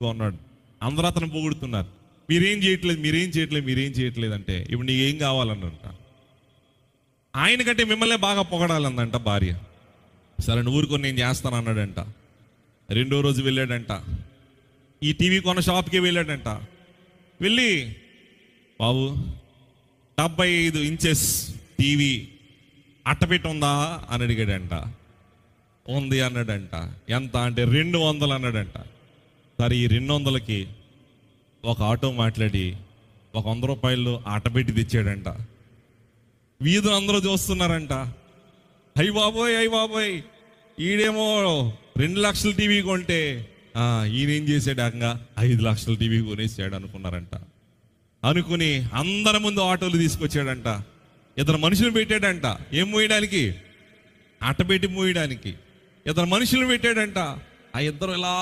ఉన్నాడు. అందరూ అతను పొగుడుతున్నారు. మీరేం చేయట్లేదు అంటే ఇప్పుడు నీకేం కావాలన్నంట. ఆయనకంటే మిమ్మల్నే బాగా పొగడాలందంట భార్య. సరే నువ్వు ఊరుకొని నేను చేస్తాను అన్నాడంట. రెండో రోజు వెళ్ళాడంట. ఈ టీవీ కొన్న షాప్కి వెళ్ళాడంట. వెళ్ళి బాబు 75 ఇంచెస్ టీవీ అట్టపెట్టి ఉందా అని అడిగాడంట. ఉంది అన్నాడంట. ఎంత అంటే 200 అన్నాడంట. సరే ఈ 200కి ఒక ఆటో మాట్లాడి ఒక 100 రూపాయలు అట్టపెట్టి తెచ్చాడంట. వీధులు అందరూ చూస్తున్నారంట. అయ్య బాబోయ్ ఈడేమో 2 లక్షల టీవీ కొంటే ఈయనేం చేశాడు, 5 లక్షల టీవీ కొనేసాడు అనుకున్నారంట. అనుకుని అందరి ముందు ఆటోలు తీసుకొచ్చాడంట. 2 మనుషులు పెట్టాడంట. ఏం మోయడానికి? అట్టపెట్టి మోయడానికి 2 మనుషులు పెట్టాడంట. ఆ 2 ఇలా